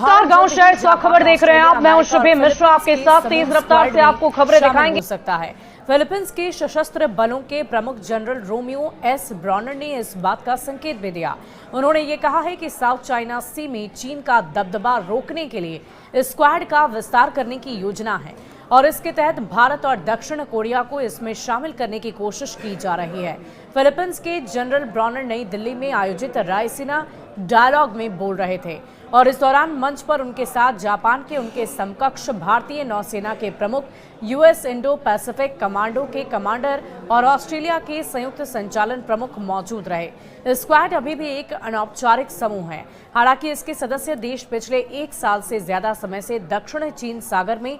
गांव शहर से खबर देख रहे हैं आप। मैं हूं शुभे मिश्रा आपके साथ। तेज रफ्तार से आपको खबरें दिखाएंगे। सकता है फिलीपींस के सशस्त्र बलों के प्रमुख जनरल रोमियो एस ब्रॉनर ने इस बात का संकेत भी दिया। उन्होंने ये कहा है कि साउथ चाइना सी में चीन का दबदबा रोकने के लिए स्क्वाड का विस्तार करने की योजना है और इसके तहत भारत और दक्षिण कोरिया को इसमें शामिल करने की कोशिश की जा रही है। फिलीपींस के जनरल ब्रॉनर नई दिल्ली में आयोजित रायसीना डायलॉग में बोल रहे थे और इस दौरान मंच पर उनके साथ जापान के उनके समकक्ष भारतीय नौसेना के प्रमुख, यूएस इंडो पैसिफिक कमांडो के कमांडर और ऑस्ट्रेलिया के संयुक्त संचालन प्रमुख मौजूद रहे। स्क्वाड अभी भी एक अनौपचारिक समूह है। हालांकि इसके सदस्य देश पिछले 1 साल से ज्यादा समय से दक्षिण चीन सागर में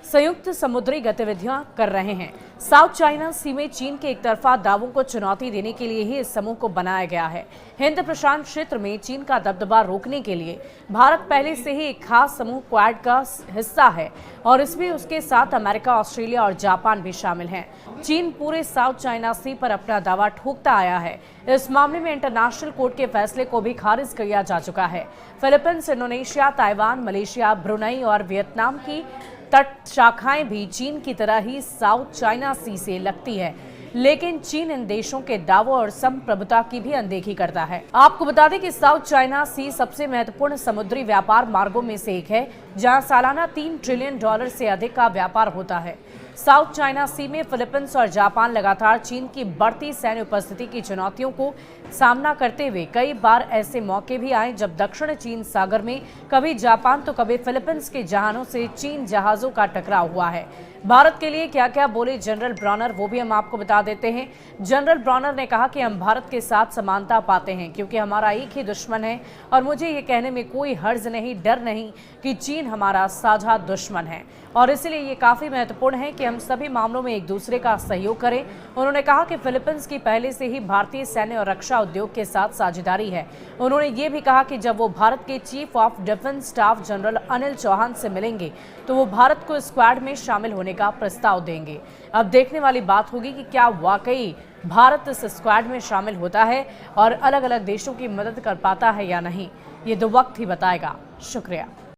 संयुक्त समुद्री गतिविधियां कर रहे हैं। साउथ चाइना सी में चीन के एकतरफा दावों को चुनौती देने के लिए ही इस समूह को बनाया गया है। हिंद प्रशांत क्षेत्र में चीन का दबदबा रोकने के लिए भारत पहले से ही एक खास समूह क्वाड का हिस्सा है और इसमें उसके साथ अमेरिका, ऑस्ट्रेलिया और जापान भी शामिल हैं। चीन पूरे साउथ चाइना सी पर अपना दावा ठोकता आया है। इस मामले में इंटरनेशनल कोर्ट के फैसले को भी खारिज किया जा चुका है। Philippines, Indonesia, Taiwan, Malaysia, Brunei और वियतनाम की तट शाखाएं भी चीन की तरह ही साउथ चाइना सी से लगती है, लेकिन चीन इन देशों के दावों और संप्रभुता की भी अनदेखी करता है। आपको बता दें कि साउथ चाइना सी सबसे महत्वपूर्ण समुद्री व्यापार मार्गों में से एक है, जहां सालाना $3 ट्रिलियन से अधिक का व्यापार होता है। साउथ चाइना सी में फिलीपींस और जापान लगातार चीन की बढ़ती सैन्य उपस्थिति की चुनौतियों को सामना करते हुए कई बार ऐसे मौके भी आए जब दक्षिण चीन सागर में कभी जापान तो कभी फिलीपींस के जहानों से चीन जहाजों का टकराव हुआ है। भारत के लिए क्या क्या बोले जनरल ब्रॉनर, वो भी हम आपको बता देते हैं। जनरल ब्रॉनर ने कहा कि हम भारत के साथ समानता पाते हैं क्योंकि हमारा एक ही दुश्मन है और मुझे ये कहने में कोई हर्ज नहीं, डर नहीं कि चीन हमारा साझा दुश्मन है और इसलिए ये काफी महत्वपूर्ण है कि हम सभी मामलों में एक दूसरे का सहयोग करें। उन्होंने कहा कि फिलीपींस की पहले से ही भारतीय सैन्य और रक्षा उद्योग के साथ साझेदारी है। उन्होंने ये भी कहा कि जब वो भारत के chief of defence staff general Anil Chauhan से मिलेंगे तो वो भारत को स्क्वाड में शामिल होने का प्रस्ताव देंगे। अब देखने वाली बात होगी कि क्या वाकई भारत इस स्क्वाड में शामिल होता है और अलग अलग देशों की मदद कर पाता है या नहीं। ये तो वक्त ही बताएगा। शुक्रिया।